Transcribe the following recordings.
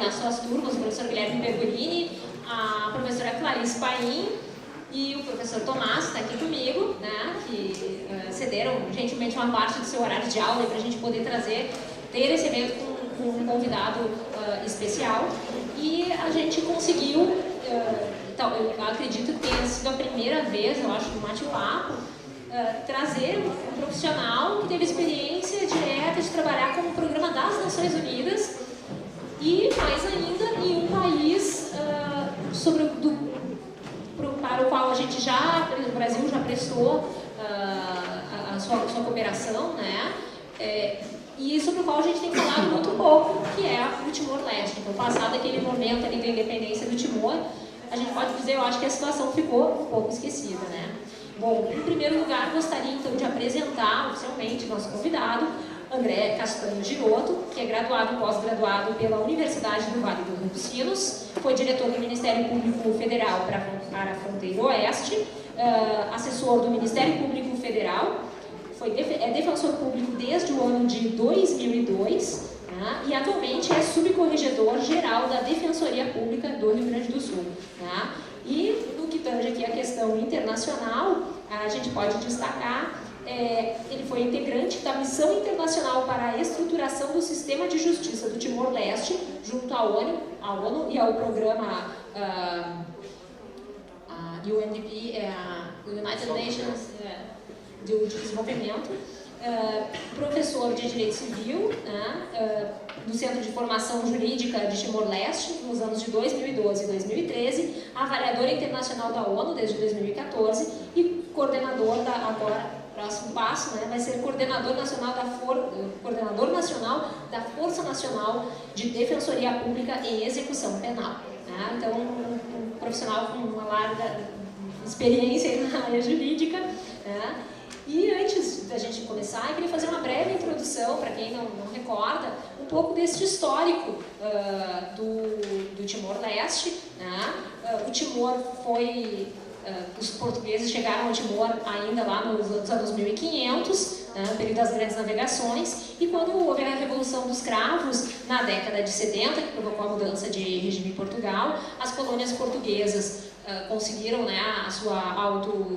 nas suas turmas, o professor Guilherme Pergolini, a professora Clarice Paim e o professor Tomás, está aqui comigo, né, que cederam gentilmente uma parte do seu horário de aula para a gente poder ter esse evento com um convidado especial. E a gente conseguiu, então, eu acredito que tenha sido a primeira vez, eu acho, no bate-papo, trazer um profissional que teve experiência direta de trabalhar com o programa das Nações Unidas e, mais ainda, em um país para o qual a gente o Brasil já prestou a sua cooperação, né? E sobre o qual a gente tem falado muito pouco, que é o Timor-Leste. Então, passado aquele momento ali da independência do Timor, a gente pode dizer, eu acho que a situação ficou um pouco esquecida, né? Bom, em primeiro lugar, gostaria então de apresentar oficialmente nosso convidado, André Castanho Giotto, que é graduado e pós-graduado pela Universidade do Vale do Rio dos Sinos, foi diretor do Ministério Público Federal para a Fronteira Oeste, assessor do Ministério Público Federal, é defensor público desde o ano de 2002, né, e atualmente é subcorregedor geral da Defensoria Pública do Rio Grande do Sul. Né. E no que tange aqui a questão internacional, a gente pode destacar, ele foi integrante da Missão Internacional para a Estruturação do Sistema de Justiça do Timor-Leste, junto à ONU e ao programa UNDP, United Nations de Desenvolvimento, professor de Direito Civil, né, do Centro de Formação Jurídica de Timor-Leste, nos anos de 2012 e 2013, avaliador internacional da ONU desde 2014 e coordenador agora, próximo passo, né, vai ser coordenador nacional da Força Nacional de Defensoria Pública e Execução Penal. Né? Então, um profissional com uma larga experiência na área jurídica. Né? E antes da gente começar, eu queria fazer uma breve introdução, para quem não recorda, um pouco desse histórico do Timor-Leste. Né? O Timor foi... os portugueses chegaram ao Timor ainda lá nos anos 1500, né, período das grandes navegações, e quando houve a Revolução dos Cravos, na década de 70, que provocou a mudança de regime em Portugal, as colônias portuguesas conseguiram, né,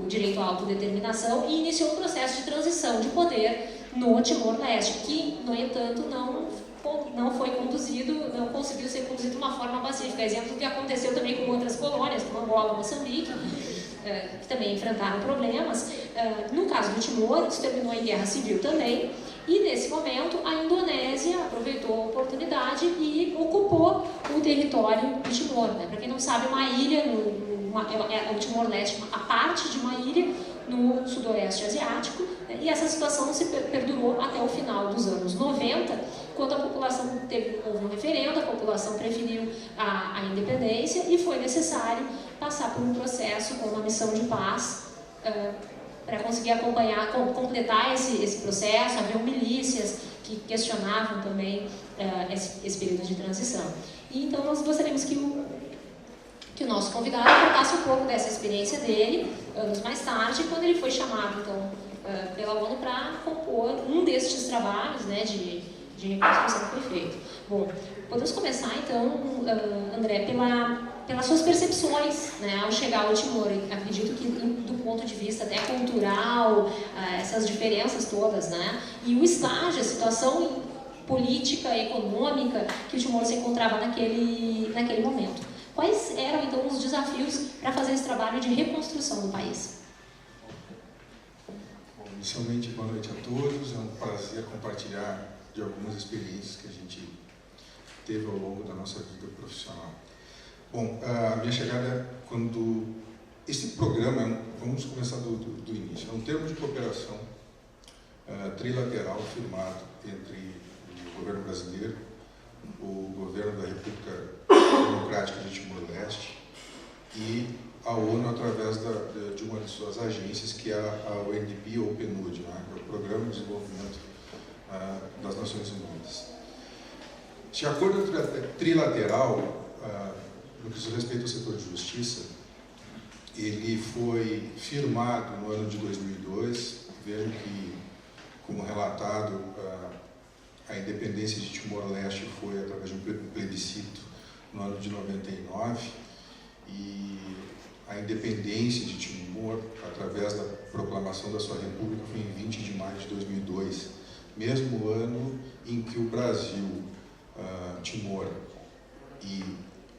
direito à autodeterminação e iniciou um processo de transição de poder no Timor-Leste, que, no entanto, não foi conduzido, não conseguiu ser conduzido de uma forma pacífica. Exemplo do que aconteceu também com outras colônias, como Angola, Moçambique, que também enfrentaram problemas. No caso do Timor, isso terminou em guerra civil também, e nesse momento a Indonésia aproveitou a oportunidade e ocupou o território do Timor. Né? Para quem não sabe, uma ilha, o Timor-Leste, a parte de uma ilha no sudoeste asiático, e essa situação se perdurou até o final dos anos 90, quando a população houve um referendo, a população preferiu a independência e foi necessário passar por um processo com uma missão de paz para conseguir completar esse processo. Havia milícias que questionavam também esse período de transição. E então nós gostaríamos que o nosso convidado contasse um pouco dessa experiência dele, anos mais tarde, quando ele foi chamado então, pela ONU para compor um destes trabalhos, né, de reconstrução que foi feito. Bom, podemos começar então, André, pelas suas percepções, né, ao chegar ao Timor. Acredito que do ponto de vista até cultural, essas diferenças todas, né, e o estágio, a situação política e econômica que o Timor se encontrava naquele momento. Quais eram então os desafios para fazer esse trabalho de reconstrução do país? Bom, inicialmente, boa noite a todos. É um prazer compartilhar de algumas experiências que a gente teve ao longo da nossa vida profissional. Bom, a minha chegada quando... Esse programa, vamos começar do início, é um termo de cooperação trilateral firmado entre o governo brasileiro, o governo da República Democrática de Timor-Leste e a ONU através de uma de suas agências, que é a UNDP ou PNUD, né, que é o Programa de Desenvolvimento das Nações Unidas. Esse acordo trilateral, no que diz respeito ao setor de justiça, ele foi firmado no ano de 2002. Vejam que, como relatado, a independência de Timor-Leste foi através de um plebiscito no ano de 99, e a independência de Timor, através da proclamação da sua república, foi em 20 de maio de 2002, mesmo ano em que o Brasil, Timor e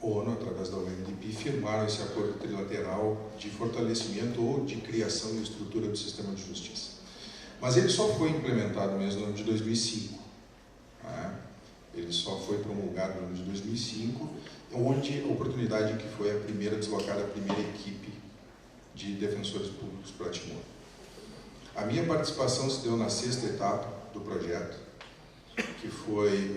ONU, através da UNDP, firmaram esse acordo trilateral de fortalecimento ou de criação e estrutura do sistema de justiça. Mas ele só foi implementado mesmo no ano de 2005. Ele só foi promulgado no ano de 2005, onde a oportunidade que foi a primeira deslocada, a primeira equipe de defensores públicos para Timor. A minha participação se deu na 6ª etapa do projeto, que foi,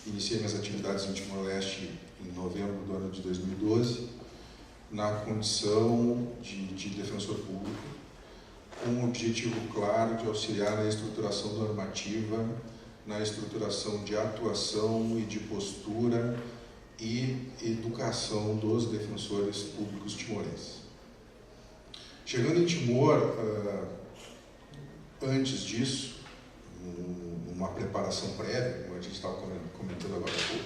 iniciei minhas atividades em Timor-Leste em novembro do ano de 2012, na condição de defensor público, com um objetivo claro de auxiliar na estruturação normativa, na estruturação de atuação e de postura e educação dos defensores públicos timorenses. Chegando em Timor, antes disso, uma preparação prévia, como a gente estava comentando agora há pouco,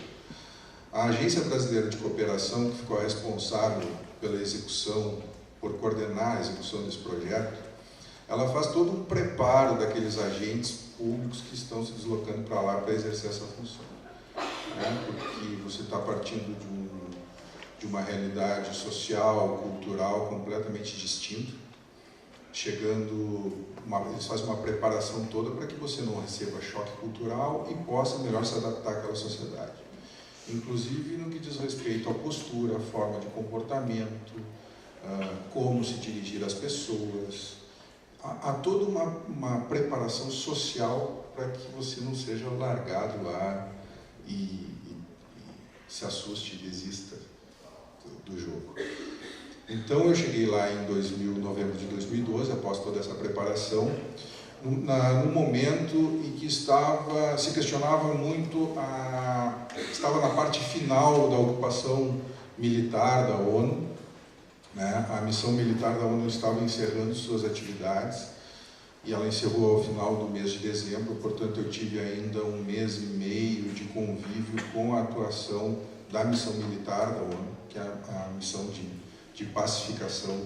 a Agência Brasileira de Cooperação, que ficou responsável pela execução, por coordenar a execução desse projeto, ela faz todo um preparo daqueles agentes públicos que estão se deslocando para lá para exercer essa função. Porque você está partindo de uma realidade social, cultural completamente distinta, eles fazem uma preparação toda para que você não receba choque cultural e possa melhor se adaptar àquela sociedade. Inclusive no que diz respeito à postura, à forma de comportamento, como se dirigir às pessoas. Há toda uma preparação social para que você não seja largado lá e se assuste e desista do jogo. Então eu cheguei lá em novembro de 2012, após toda essa preparação, no momento em que se questionava muito, estava na parte final da ocupação militar da ONU, né? A missão militar da ONU estava encerrando suas atividades e ela encerrou ao final do mês de dezembro, portanto eu tive ainda 1 mês e meio de convívio com a atuação da missão militar da ONU, que é a missão de pacificação.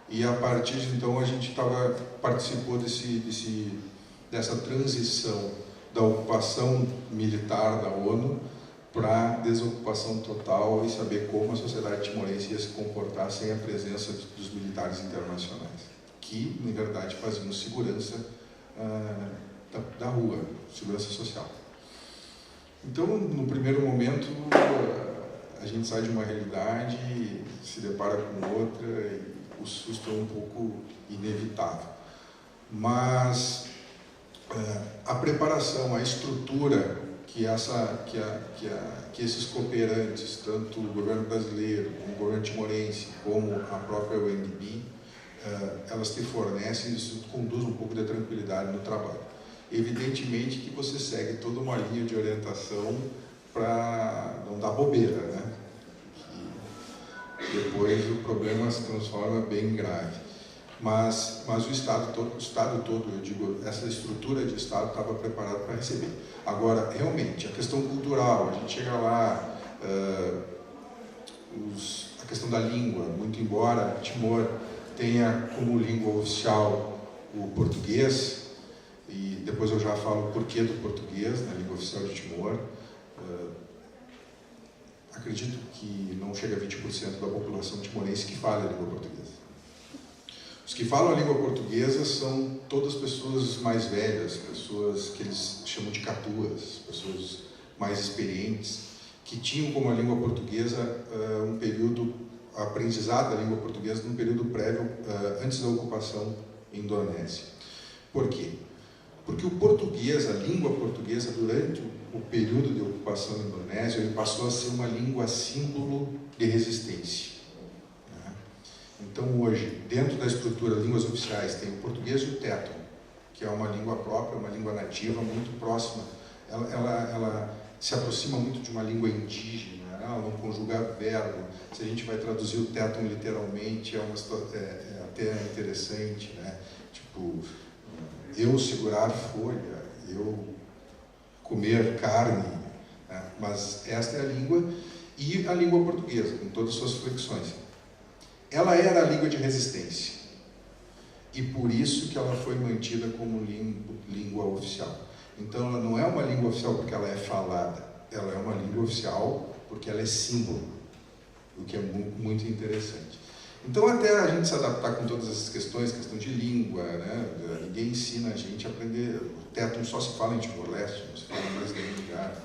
E a partir de então a gente participou dessa transição da ocupação militar da ONU para desocupação total e saber como a sociedade timorense ia se comportar sem a presença dos militares internacionais, que, na verdade, faziam segurança da rua, segurança social. Então, no primeiro momento, a gente sai de uma realidade, se depara com outra, e o susto é um pouco inevitável. Mas a preparação, a estrutura que esses cooperantes, tanto o governo brasileiro, como o governo timorense, como a própria UNDP, elas te fornecem, isso conduz um pouco de tranquilidade no trabalho. Evidentemente que você segue toda uma linha de orientação para não dar bobeira, né? Que depois o problema se transforma bem grave. Mas o Estado todo, eu digo, essa estrutura de Estado estava preparada para receber. Agora, realmente, a questão cultural, a gente chega lá, a questão da língua, muito embora Timor tenha como língua oficial o português, e depois eu já falo o porquê do português na língua oficial de Timor, acredito que não chega a 20% da população timorense que fala a língua portuguesa. Os que falam a língua portuguesa são todas pessoas mais velhas, pessoas que eles chamam de catuas, pessoas mais experientes, que tinham como a língua portuguesa um período, aprendizado da língua portuguesa num período prévio, antes da ocupação indonésia. Por quê? Porque o português, a língua portuguesa, durante o período de ocupação indonésia, ele passou a ser uma língua símbolo de resistência. Então, hoje, dentro da estrutura de línguas oficiais, tem o português e o téton, que é uma língua própria, uma língua nativa, muito próxima. Ela se aproxima muito de uma língua indígena, ela não conjuga verbo. Se a gente vai traduzir o téton literalmente, é até interessante, né? Tipo, eu segurar folha, eu comer carne, né? mas esta é a língua, e a língua portuguesa, com todas as suas flexões. Ela era a língua de resistência, e por isso que ela foi mantida como língua oficial. Então, ela não é uma língua oficial porque ela é falada, ela é uma língua oficial porque ela é símbolo, o que é muito interessante. Então, até a gente se adaptar com todas essas questões, questão de língua, né? Ninguém ensina a gente a aprender. O tétano só se fala em Timor-Leste, não se fala mais em nenhum lugar.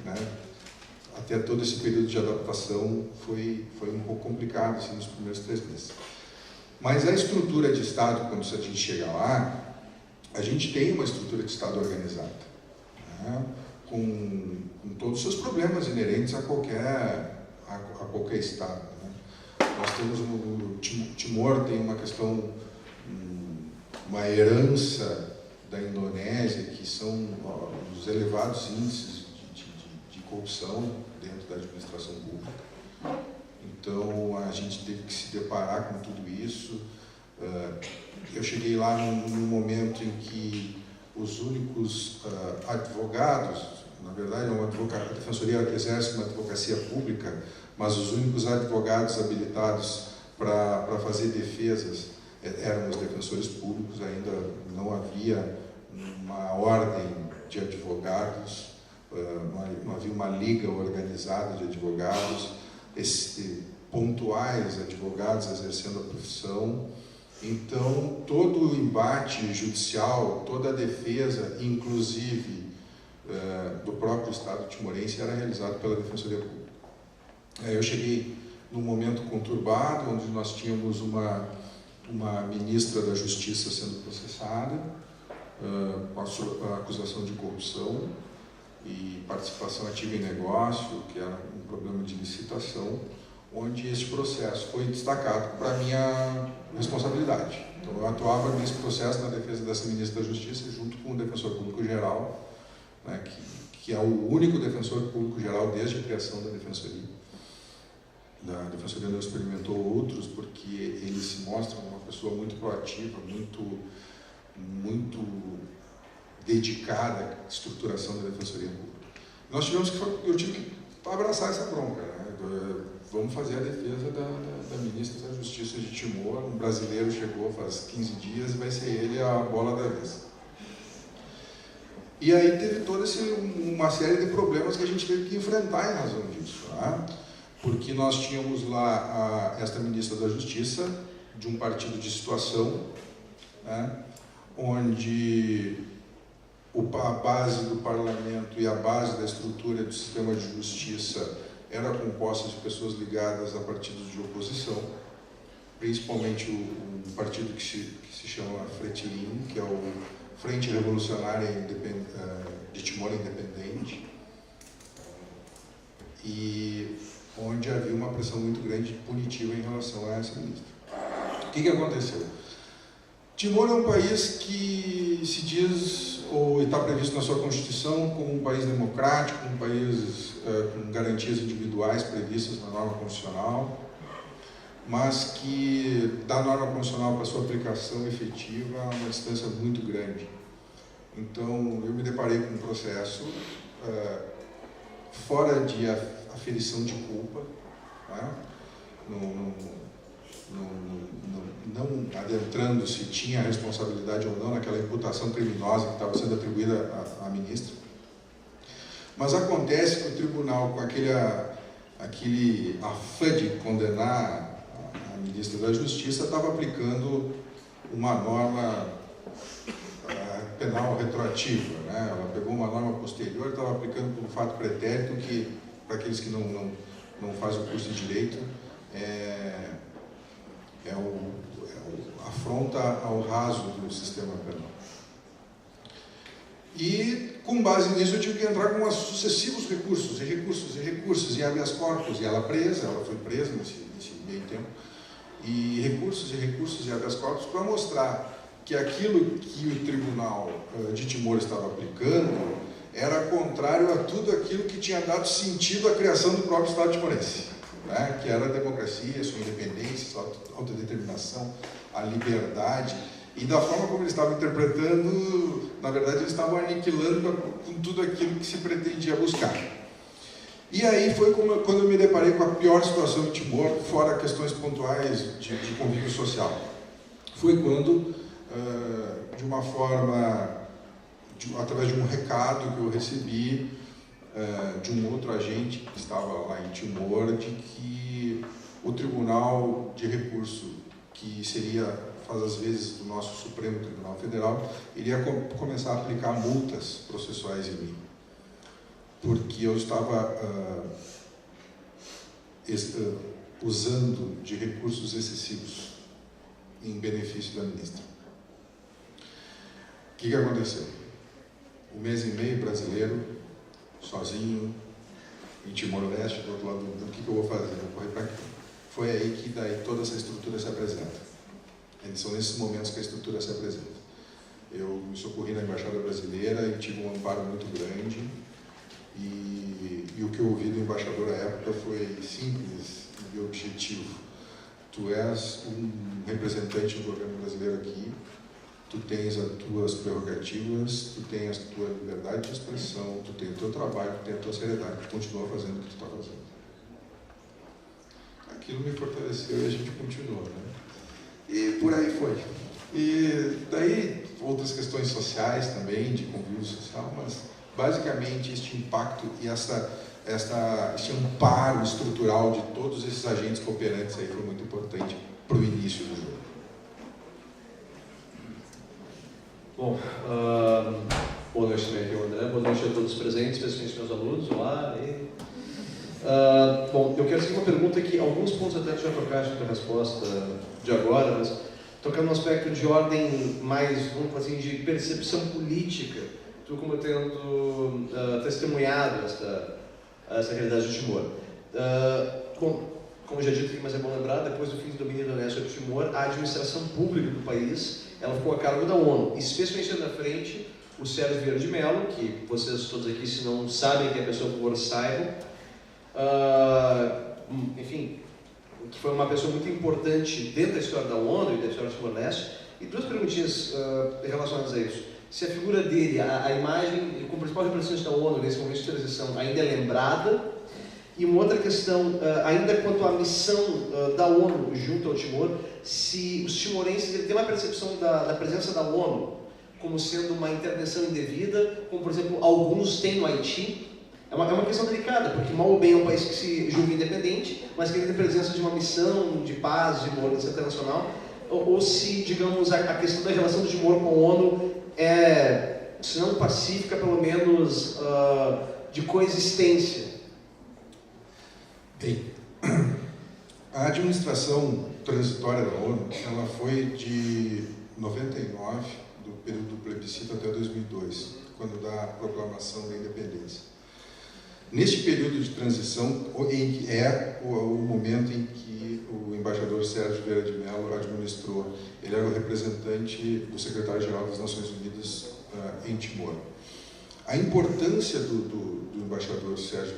Né? Até todo esse período de adaptação foi um pouco complicado assim, nos primeiros 3 meses. Mas a estrutura de Estado, quando a gente chega lá, a gente tem uma estrutura de Estado organizada, né? com todos os seus problemas inerentes a qualquer Estado. Né? Nós temos o Timor tem uma questão, uma herança da Indonésia, que são os elevados índices de corrupção dentro da administração pública. Então, a gente teve que se deparar com tudo isso. Eu cheguei lá num momento em que os únicos advogados, na verdade, a Defensoria exerce uma advocacia pública, mas os únicos advogados habilitados para fazer defesas eram os defensores públicos. Ainda não havia uma ordem de advogados, não havia uma liga organizada de advogados, pontuais advogados exercendo a profissão. Então, todo o embate judicial, toda a defesa, inclusive do próprio Estado timorense, era realizado pela Defensoria Pública. Eu cheguei num momento conturbado, onde nós tínhamos uma ministra da Justiça sendo processada, com a acusação de corrupção e participação ativa em negócio, que era um problema de licitação, onde esse processo foi destacado para a minha responsabilidade. Então, eu atuava nesse processo na defesa dessa ministra da Justiça, junto com o Defensor Público Geral, né, que é o único Defensor Público Geral desde a criação da Defensoria. A Defensoria não experimentou outros, porque ele se mostra uma pessoa muito proativa, muito dedicada à estruturação da Defensoria Pública. Eu tive que abraçar essa bronca, né? Vamos fazer a defesa da ministra da Justiça de Timor. Um brasileiro chegou faz 15 dias e vai ser ele a bola da vez. E aí teve toda uma série de problemas que a gente teve que enfrentar em razão disso, né? Porque nós tínhamos lá esta ministra da Justiça, de um partido de situação, né? Onde a base do parlamento e a base da estrutura do sistema de justiça era composta de pessoas ligadas a partidos de oposição, principalmente um partido que se chama Fretilin, que é o Frente Revolucionária de Timor Independente, e onde havia uma pressão muito grande punitiva em relação a essa ministra. O que aconteceu? Timor é um país que se diz, ou está previsto na sua Constituição, como um país democrático, um país com garantias individuais previstas na norma constitucional, mas que da norma constitucional para a sua aplicação efetiva há uma distância muito grande. Então, eu me deparei com um processo fora de aferição de culpa, né? Não adentrando se tinha responsabilidade ou não naquela imputação criminosa que estava sendo atribuída à ministra. Mas acontece que o tribunal, com aquele afã de condenar a ministra da Justiça, estava aplicando uma norma penal retroativa, né? Ela pegou uma norma posterior e estava aplicando por fato pretérito, que, para aqueles que não fazem o curso de Direito, afronta ao raso do sistema penal. E, com base nisso, eu tive que entrar com sucessivos recursos, e habeas corpus, e ela foi presa nesse meio tempo, e recursos e habeas corpus para mostrar que aquilo que o Tribunal de Timor estava aplicando era contrário a tudo aquilo que tinha dado sentido à criação do próprio Estado timorense, né? Que era a democracia, a sua independência, a sua autodeterminação, a liberdade. E da forma como eles estavam interpretando, na verdade eles estavam aniquilando com tudo aquilo que se pretendia buscar. E aí foi quando eu me deparei com a pior situação em Timor, fora questões pontuais de convívio social. Foi quando, de uma forma, através de um recado que eu recebi de um outro agente que estava lá em Timor, de que o Tribunal de Recurso, que faz as vezes do nosso Supremo Tribunal Federal, iria começar a aplicar multas processuais em mim, porque eu estava usando de recursos excessivos em benefício da ministra. O que aconteceu? Um mês e meio brasileiro, sozinho, em Timor-Leste, do outro lado do mundo, o que eu vou fazer? Vou correr para aqui. Foi aí que daí toda essa estrutura se apresenta. São nesses momentos que a estrutura se apresenta. Eu me socorri na Embaixada Brasileira e tive um amparo muito grande. E o que eu ouvi do embaixador à época foi simples e objetivo. Tu és um representante do governo brasileiro aqui, tu tens as tuas prerrogativas, tu tens a tua liberdade de expressão, tu tens o teu trabalho, tu tens a tua seriedade, tu continua fazendo o que tu está fazendo. Aquilo me fortaleceu e a gente continuou, né? E por aí foi. E daí outras questões sociais também, de convívio social, mas basicamente este impacto e este amparo estrutural de todos esses agentes cooperantes aí foi muito importante para o início do jogo. Bom, boa noite também aqui, André. Boa noite a todos os presentes, especialmente meus alunos. Olá. Bom, eu quero seguir uma pergunta que alguns pontos até já trocaste com a resposta de agora, mas tocando no aspecto de ordem mais, vamos fazer assim, de percepção política, tu como tendo testemunhado essa realidade de Timor. Bom, como já dito aqui, mas é bom lembrar, depois do fim do domínio da Unesco de Timor, a administração pública do país ela ficou a cargo da ONU, especialmente na frente o Sérgio Vieira de Mello, que vocês todos aqui, se não sabem quem é a pessoa, por favor, saibam. Enfim, que foi uma pessoa muito importante dentro da história da ONU e da história do Timor-Leste. E duas perguntinhas relacionadas a isso. Se a figura dele, a imagem, como principal representante da ONU nesse momento de transição, ainda é lembrada. E uma outra questão, ainda quanto à missão da ONU junto ao Timor, se os timorenses têm uma percepção da presença da ONU como sendo uma intervenção indevida, como por exemplo alguns têm no Haiti. É uma questão delicada, porque mal ou bem é um país que se julga independente, mas que tem a presença de uma missão de paz, de governança internacional, ou se, digamos, a questão da relação do Timor com a ONU é, se não pacífica, pelo menos de coexistência. Bem, a administração transitória da ONU, ela foi de 99, do período do plebiscito, até 2002, quando da proclamação da independência. Neste período de transição, é o momento em que o embaixador Sérgio Vieira de Mello administrou. Ele era o representante do secretário-geral das Nações Unidas em Timor. A importância do embaixador Sérgio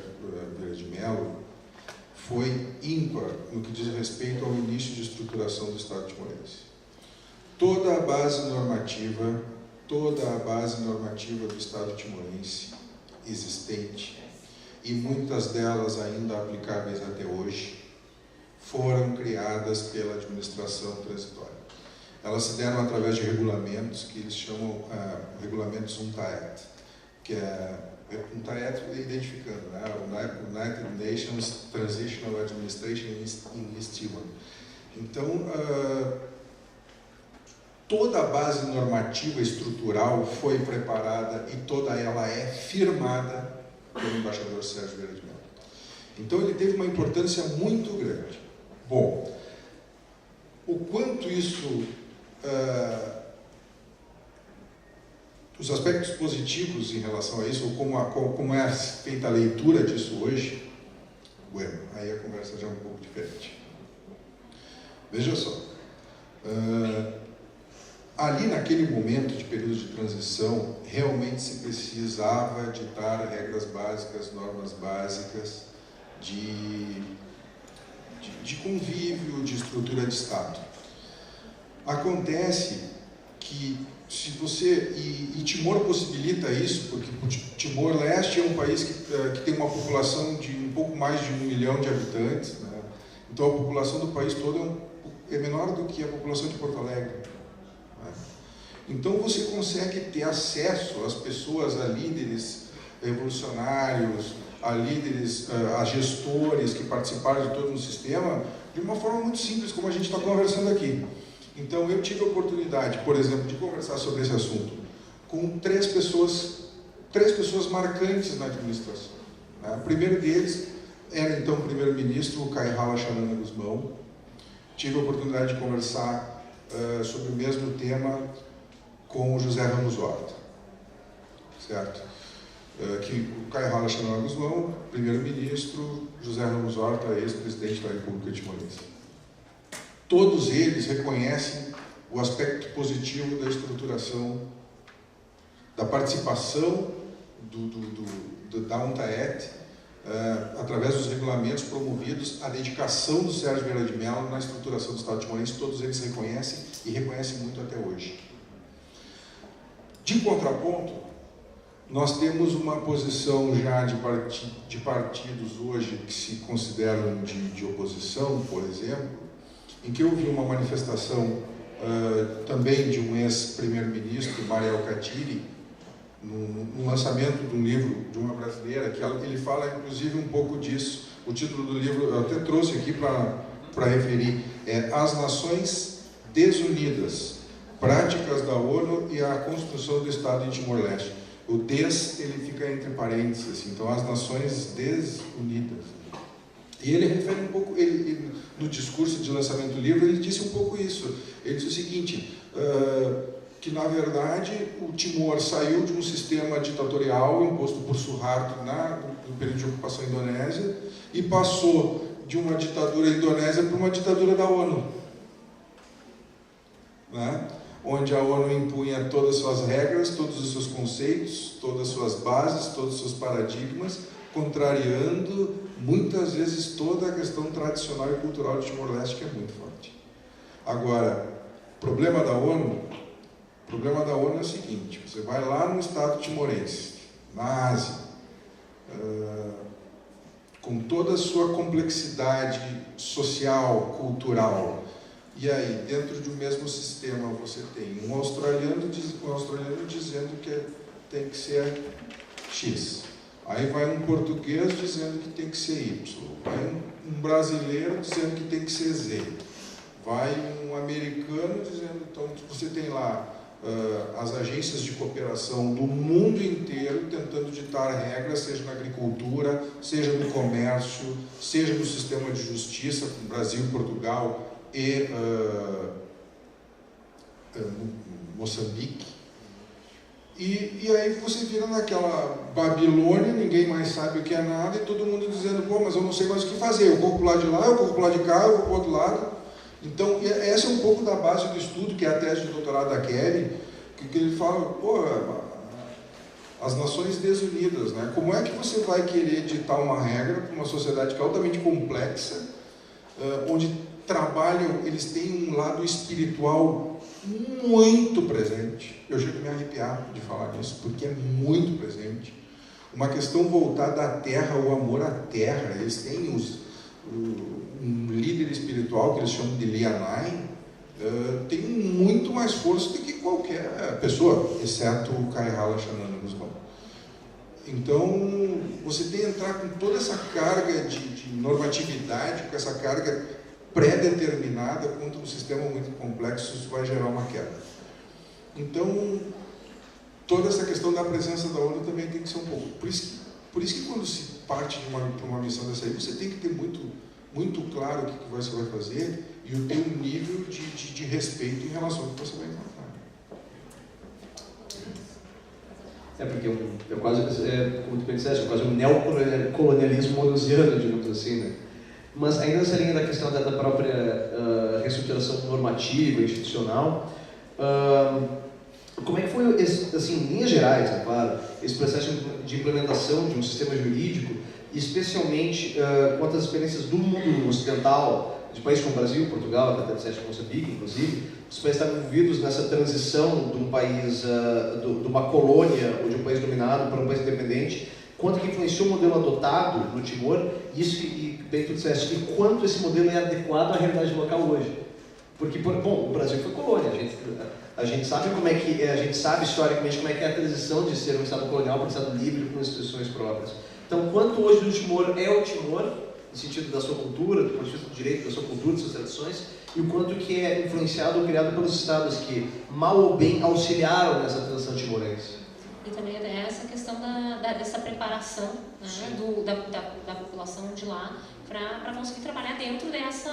Vieira de Mello foi ímpar no que diz respeito ao início de estruturação do Estado timorense. Toda a base normativa do Estado timorense existente, e muitas delas ainda aplicáveis até hoje, foram criadas pela administração transitória. Elas se deram através de regulamentos que eles chamam regulamentos UNTAED, que é UNTAED identificando, né? United Nations Transitional Administration in East Timor. Então, toda a base normativa estrutural foi preparada e toda ela é firmada pelo embaixador Sérgio Vieira de Mello. Então ele teve uma importância muito grande. Bom, o quanto isso, os aspectos positivos em relação a isso, ou como é feita a leitura disso hoje, bueno, aí a conversa já é um pouco diferente. Veja só, ali naquele momento de período de transição, realmente se precisava ditar regras básicas, normas básicas de convívio, de estrutura de Estado. Acontece que se você e Timor possibilita isso, porque Timor-Leste é um país que tem uma população de um pouco mais de 1 milhão de habitantes, né? Então a população do país todo é menor do que a população de Porto Alegre, né? Então você consegue ter acesso às pessoas, a líderes revolucionários, a líderes, a gestores que participaram de todo um sistema de uma forma muito simples, como a gente está conversando aqui. Então eu tive a oportunidade, por exemplo, de conversar sobre esse assunto com três pessoas marcantes na administração, né? O primeiro deles era então o primeiro-ministro, o Kaihara Xanana Gusmão. Tive a oportunidade de conversar sobre o mesmo tema com o José Ramos Horta, certo? Que o Kaihara Xanana Gusmão, primeiro-ministro, José Ramos Horta, ex-presidente da República Timorense. Todos eles reconhecem o aspecto positivo da estruturação, da participação da UNTAET, através dos regulamentos promovidos, a dedicação do Sérgio Vieira de Mello na estruturação do Estado timorense. Todos eles reconhecem e reconhecem muito até hoje. De contraponto, nós temos uma posição já de partidos hoje que se consideram de oposição, por exemplo, em que eu vi uma manifestação também de um ex-primeiro-ministro, Mariel Katiri, no lançamento de um livro de uma brasileira, que ele fala inclusive um pouco disso. O título do livro eu até trouxe aqui para referir, é As Nações Desunidas, Práticas da ONU e a Construção do Estado em Timor-Leste. O des, ele fica entre parênteses, assim, então As Nações Desunidas. E ele refere um pouco, no discurso de lançamento do livro, ele disse um pouco isso. Ele disse o seguinte, que na verdade o Timor saiu de um sistema ditatorial imposto por Suharto no período de ocupação indonésia e passou de uma ditadura indonésia para uma ditadura da ONU, né? Onde a ONU impunha todas as suas regras, todos os seus conceitos, todas as suas bases, todos os seus paradigmas, contrariando muitas vezes toda a questão tradicional e cultural de Timor-Leste, que é muito forte. Agora, o problema da ONU é o seguinte: você vai lá no Estado timorense, na Ásia, com toda a sua complexidade social, cultural, e aí, dentro de um mesmo sistema, você tem um australiano dizendo que tem que ser X. Aí vai um português dizendo que tem que ser Y. Vai um brasileiro dizendo que tem que ser Z. Vai um americano dizendo... Então, você tem lá as agências de cooperação do mundo inteiro tentando ditar regras, seja na agricultura, seja no comércio, seja no sistema de justiça, com Brasil, Portugal e Moçambique. E aí você vira naquela Babilônia, ninguém mais sabe o que é nada, e todo mundo dizendo, pô, mas eu não sei mais o que fazer, eu vou para o lado de lá, eu vou para o lado de cá, eu vou para o outro lado. Então, essa é um pouco da base do estudo, que é a tese de doutorado da Kelly, que ele fala, pô, as nações desunidas, né? Como é que você vai querer ditar uma regra para uma sociedade que é altamente complexa, onde trabalham, eles têm um lado espiritual muito presente. Eu chego a me arrepiar de falar nisso, porque é muito presente. Uma questão voltada à terra, o amor à terra. Eles têm um líder espiritual que eles chamam de Lianai, tem muito mais força do que qualquer pessoa, exceto o Kaihara Xanana Gusmão. Então, você tem que entrar com toda essa carga de normatividade, com essa carga pré-determinada contra um sistema muito complexo, isso vai gerar uma queda. Então, toda essa questão da presença da ONU também tem que ser um pouco... Por isso que quando se parte para uma missão dessa aí, você tem que ter muito claro o que você vai fazer e o teu nível de respeito em relação ao que você vai encontrar. Porque é quase, como tu disseste, é quase um neocolonialismo onusiano, digamos assim, né? Mas ainda nessa linha da questão da própria reestruturação normativa, institucional, como é que foi, assim, em linhas gerais, é claro, esse processo de implementação de um sistema jurídico, especialmente quanto às experiências do mundo ocidental, de países como o Brasil, Portugal, até Moçambique, inclusive, os países estavam envolvidos nessa transição de um país, de uma colônia ou de um país dominado para um país independente, quanto que influenciou o modelo adotado no Timor, isso e bem que tu disseste, e quanto esse modelo é adequado à realidade local hoje. Porque, bom, o Brasil foi colônia, a gente sabe como é que, a gente sabe historicamente como é que é a transição de ser um Estado colonial para um Estado livre com instituições próprias. Então, quanto hoje do Timor é o Timor, no sentido da sua cultura, do ponto de vista do direito, da sua cultura, das suas tradições, e o quanto que é influenciado ou criado pelos Estados que, mal ou bem, auxiliaram nessa transição timorense. E também essa questão dessa preparação, né, da população de lá para conseguir trabalhar dentro dessa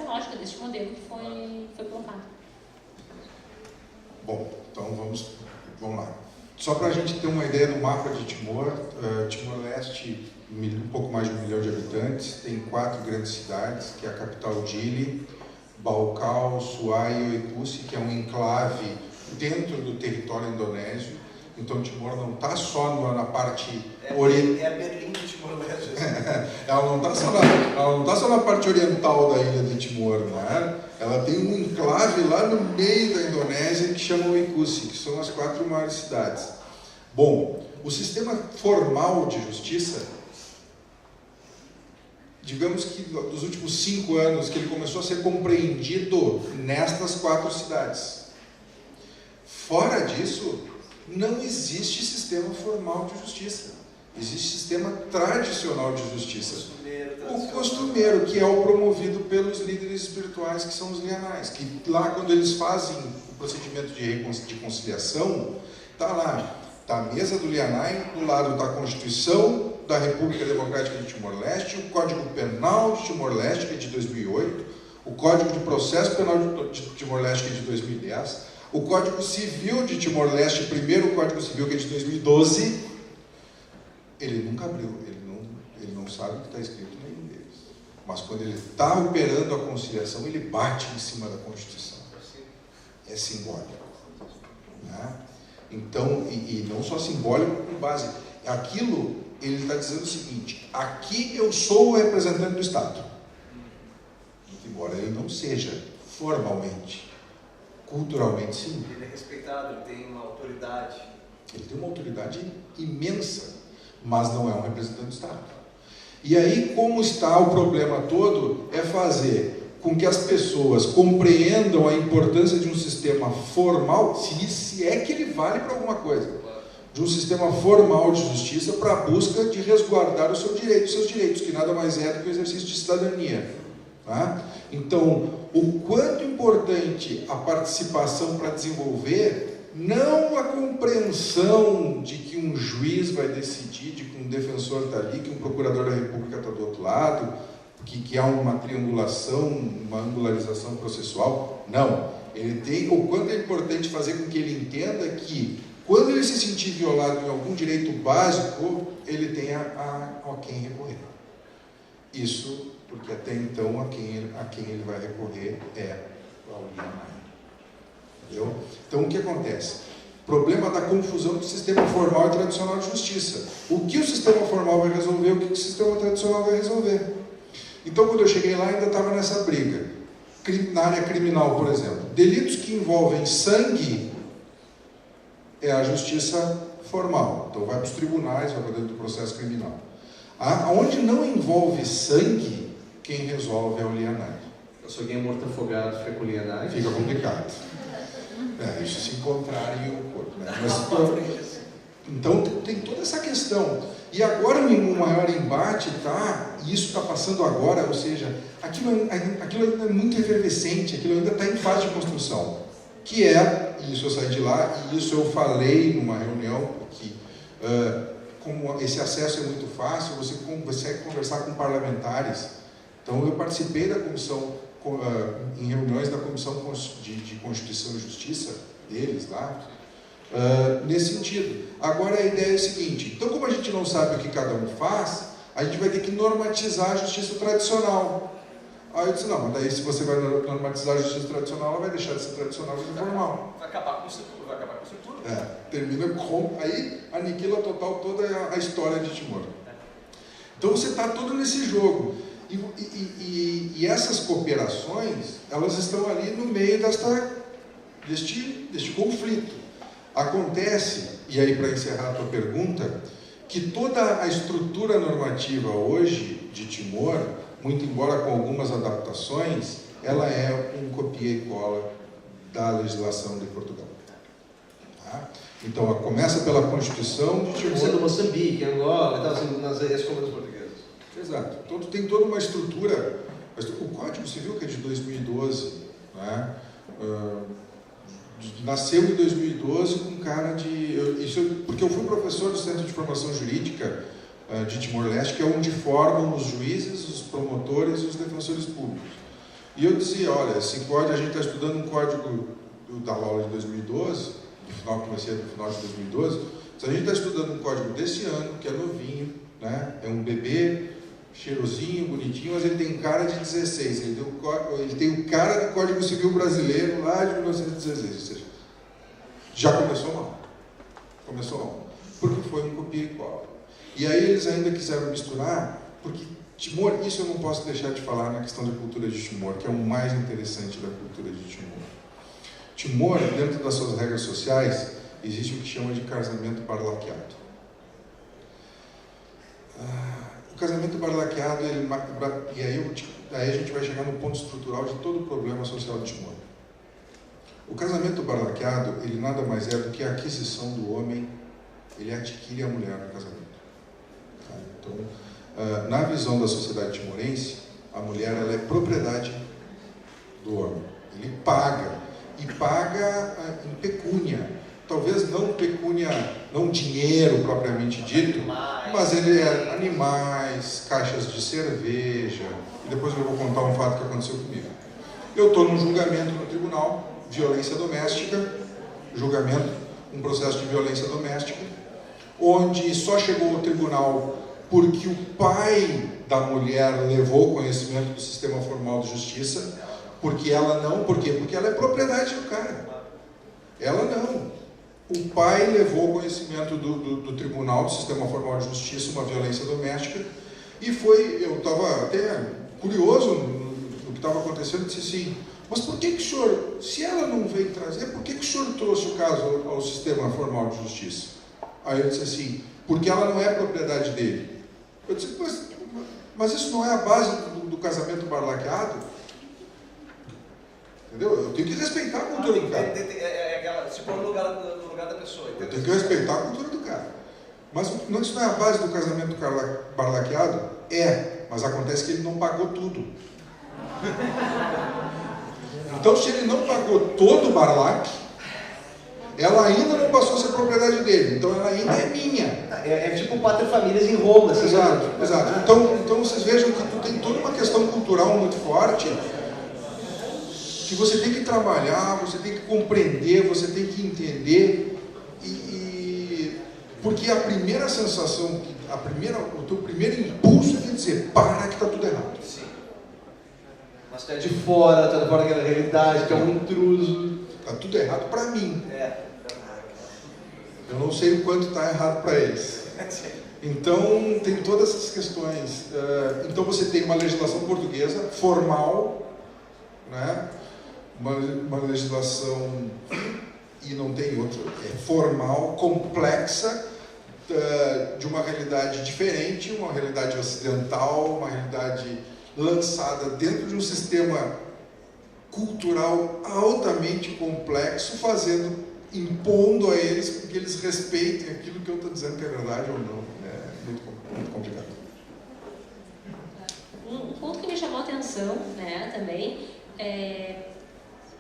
lógica, desse modelo que foi colocado. Bom, então vamos lá. Só para a gente ter uma ideia do mapa de Timor, Timor-Leste, um pouco mais de 1 milhão de habitantes, tem 4 grandes cidades, que é a capital Dili, Baukal, Suai e Oicusse, que é um enclave dentro do território indonésio. Então Timor não está só na parte oriental. É a Berlim do Timor-Leste. Ela não está só na parte oriental da ilha de Timor, né? Ela tem um enclave lá no meio da Indonésia que chama Oicusse, que são as 4 maiores cidades. Bom, o sistema formal de justiça, digamos que dos últimos 5 anos que ele começou a ser compreendido nestas 4 cidades. Fora disso, não existe sistema formal de justiça. Existe sistema tradicional de justiça. O costumeiro, que é o promovido pelos líderes espirituais, que são os lianais, que lá quando eles fazem o procedimento de conciliação, está lá, está a mesa do lianai, do lado está a Constituição da República Democrática de Timor-Leste, o Código Penal de Timor-Leste, que é de 2008, o Código de Processo Penal de Timor-Leste, que é de 2010, o Código Civil de Timor-Leste, primeiro Código Civil, que é de 2012, ele nunca abriu, ele não sabe o que está escrito em nenhum deles. Mas quando ele está operando a conciliação, ele bate em cima da Constituição. É simbólico. Né? Então, e não só simbólico, com base. Aquilo, ele está dizendo o seguinte: aqui eu sou o representante do Estado. Embora ele não seja formalmente. Culturalmente, sim. Ele é respeitado, ele tem uma autoridade. Ele tem uma autoridade imensa, mas não é um representante do Estado. E aí, como está o problema todo, é fazer com que as pessoas compreendam a importância de um sistema formal, se é que ele vale para alguma coisa, de um sistema formal de justiça para a busca de resguardar o seu direito, os seus direitos, que nada mais é do que o exercício de cidadania. Tá? Então, o quanto importante a participação para desenvolver, não a compreensão de que um juiz vai decidir, de que um defensor está ali, que um procurador da República está do outro lado, que há uma triangulação, uma angularização processual. Não. Ele tem, o quanto é importante fazer com que ele entenda que, quando ele se sentir violado em algum direito básico, ele tenha a quem recorrer. Isso porque até então a quem ele vai recorrer é ao lianai. Entendeu? Então o que acontece? Problema da confusão do sistema formal e tradicional de justiça. O que o sistema formal vai resolver, o que o sistema tradicional vai resolver. Então quando eu cheguei lá ainda estava nessa briga. Na área criminal, por exemplo, delitos que envolvem sangue é a justiça formal. Então vai para os tribunais, vai para dentro do processo criminal. Onde não envolve sangue, quem resolve é o lianai. Se alguém é morto afogado, fica com o lianai. Fica complicado. Isso se encontrarem o corpo. Né? Então tem toda essa questão. E agora o maior embate está, e isso está passando agora, ou seja, aquilo ainda é muito efervescente, aquilo ainda está em fase de construção. Que é, e isso eu saí de lá, e isso eu falei numa reunião, porque como esse acesso é muito fácil, você consegue conversar com parlamentares. Então eu participei da comissão, em reuniões da Comissão de Constituição e Justiça, deles lá, nesse sentido. Agora a ideia é a seguinte: então, como a gente não sabe o que cada um faz, a gente vai ter que normatizar a justiça tradicional. Aí eu disse: não, mas daí se você vai normatizar a justiça tradicional, ela vai deixar de ser tradicional e formal. Vai acabar com isso tudo, vai acabar com isso tudo. Termina com. Aí aniquila total toda a história de Timor. Então você está todo nesse jogo. E essas cooperações, elas estão ali no meio deste conflito. Acontece, e aí para encerrar a tua pergunta, que toda a estrutura normativa hoje de Timor, muito embora com algumas adaptações, ela é um copia e cola da legislação de Portugal. Tá? Então, começa pela Constituição de Timor. Sendo Moçambique, Angola, e tal, assim, nas ex-colônias portuguesas. Exato. Então, tem toda uma estrutura. O Código Civil, que é de 2012, né? Nasceu em 2012 com cara de... porque eu fui professor do Centro de Formação Jurídica de Timor-Leste, que é onde formam os juízes, os promotores e os defensores públicos. E eu dizia, olha, esse código, a gente está estudando um código da aula de 2012, comecei no final de 2012, se a gente está estudando um código desse ano, que é novinho, né? É um bebê, cheirosinho, bonitinho, mas ele tem cara de 16, ele tem o cara do Código Civil Brasileiro lá de 1916, ou seja, já começou mal. Começou mal. Porque foi um copia e cola. E aí eles ainda quiseram misturar, porque Timor, isso eu não posso deixar de falar na questão da cultura de Timor, que é o mais interessante da cultura de Timor. Timor, dentro das suas regras sociais, existe o que chama de casamento parlaqueado. O casamento parlaqueado, e aí a gente vai chegar no ponto estrutural de todo o problema social de Timor. O casamento parlaqueado, ele nada mais é do que a aquisição do homem, ele adquire a mulher no casamento. Tá? Então, na visão da sociedade timorense, a mulher ela é propriedade do homem. Ele paga, e paga em pecúnia. Talvez não pecúnia, não dinheiro propriamente dito, mas ele é animais, caixas de cerveja. E depois eu vou contar um fato que aconteceu comigo. Eu estou num julgamento no tribunal, violência doméstica, julgamento, um processo de violência doméstica, onde só chegou ao tribunal porque o pai da mulher levou conhecimento do sistema formal de justiça, porque ela não, por quê? Porque ela é propriedade do cara. Ela não. O pai levou conhecimento do Tribunal do Sistema Formal de Justiça, uma violência doméstica, e eu estava até curioso no que estava acontecendo, disse assim, mas por que o senhor, se ela não veio trazer, por que o senhor trouxe o caso ao Sistema Formal de Justiça? Aí eu disse assim, porque ela não é propriedade dele. Eu disse, mas isso não é a base do casamento parlaqueado? Entendeu? Eu tenho que respeitar a cultura do cara. Se pôr no lugar da pessoa. Eu tenho que respeitar a cultura do cara. Mas isso não é a base do casamento parlaqueado? É, mas acontece que ele não pagou tudo. Então, se ele não pagou todo o barlaque, ela ainda não passou a ser propriedade dele. Então, ela ainda é minha. É tipo Pátria Famílias em Roma. Assim, exato, exato. Então, vocês vejam que tu tem toda uma questão cultural muito forte, que você tem que trabalhar, você tem que compreender, você tem que entender, porque a primeira sensação, o teu primeiro impulso é dizer, para que está tudo errado. Sim. Mas tu é de fora, tu é de fora daquela realidade, tu é um intruso. Está tudo errado para mim. Eu não sei o quanto está errado para eles. Então, tem todas essas questões. Então, você tem uma legislação portuguesa formal, né? Uma legislação, e não tem outra, formal, complexa, de uma realidade diferente, uma realidade ocidental, uma realidade lançada dentro de um sistema cultural altamente complexo, impondo a eles que eles respeitem aquilo que eu estou dizendo que é verdade ou não. É muito complicado. Um ponto que me chamou a atenção, né, também,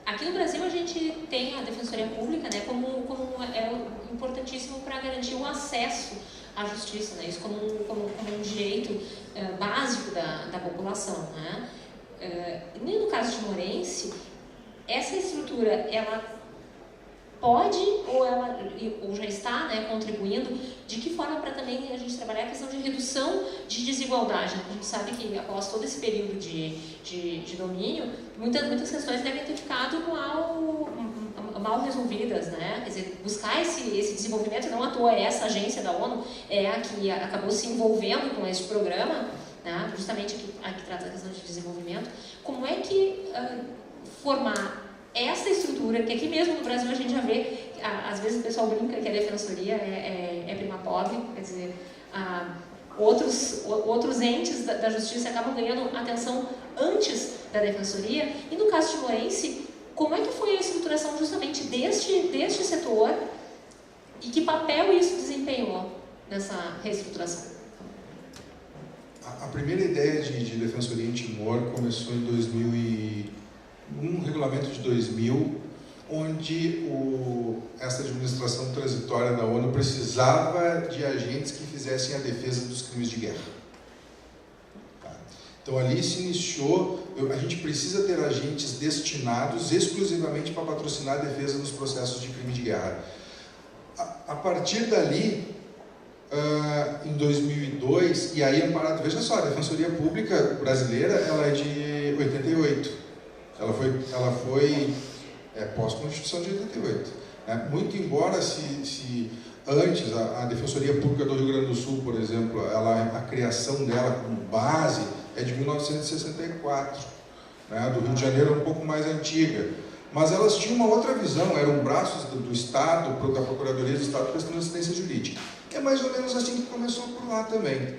aqui no Brasil a gente tem a Defensoria Pública, né, como é importantíssimo para garantir o acesso à justiça, né, isso como um direito básico da população, né. No caso timorense, essa estrutura, ela pode ou já está, né, contribuindo, de que forma para também a gente trabalhar a questão de redução de desigualdade. A gente sabe que após todo esse período de domínio, muitas questões devem ter ficado mal resolvidas, né? Quer dizer, buscar esse desenvolvimento, não à toa essa agência da ONU é a que acabou se envolvendo com esse programa, né, justamente a que trata da questão de desenvolvimento, como é que formar essa estrutura, que aqui mesmo no Brasil a gente já vê, às vezes o pessoal brinca que a defensoria é prima pobre, quer dizer, outros entes da justiça acabam ganhando atenção antes da defensoria, e no caso timorense, como é que foi a estruturação justamente deste setor e que papel isso desempenhou nessa reestruturação? A primeira ideia de defensoria em Timor começou em 2000 um regulamento de 2000, onde essa administração transitória da ONU precisava de agentes que fizessem a defesa dos crimes de guerra. Tá? Então ali se iniciou, a gente precisa ter agentes destinados exclusivamente para patrocinar a defesa dos processos de crime de guerra. A partir dali, em 2002, e aí amparado, veja só, a Defensoria Pública Brasileira, ela é de 88. Ela foi pós-Constituição de 88. Né? Muito embora se antes a Defensoria Pública do Rio Grande do Sul, por exemplo, a criação dela como base é de 1964. Né? Do Rio de Janeiro é um pouco mais antiga. Mas elas tinham uma outra visão, eram braços do Estado, da Procuradoria do Estado prestando assistência jurídica. É mais ou menos assim que começou por lá também.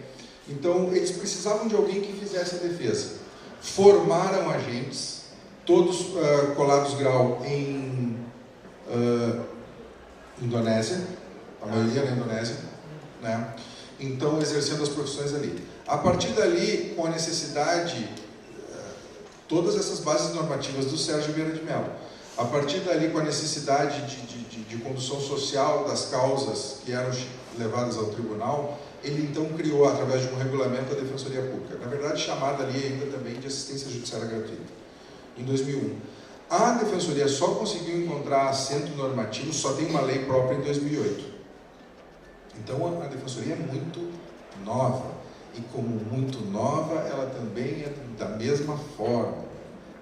Então, eles precisavam de alguém que fizesse a defesa. Formaram agentes, todos colados grau em Indonésia, a maioria na Indonésia, né? Então exercendo as profissões ali. A partir dali, com a necessidade, todas essas bases normativas do Sérgio Vieira de Mello, a partir dali, com a necessidade de condução social das causas que eram levadas ao tribunal, ele então criou, através de um regulamento, a Defensoria Pública, na verdade chamada ali ainda também de Assistência Judiciária Gratuita. Em 2001. A Defensoria só conseguiu encontrar assento normativo, só tem uma lei própria em 2008. Então a Defensoria é muito nova, e como muito nova, ela também é da mesma forma.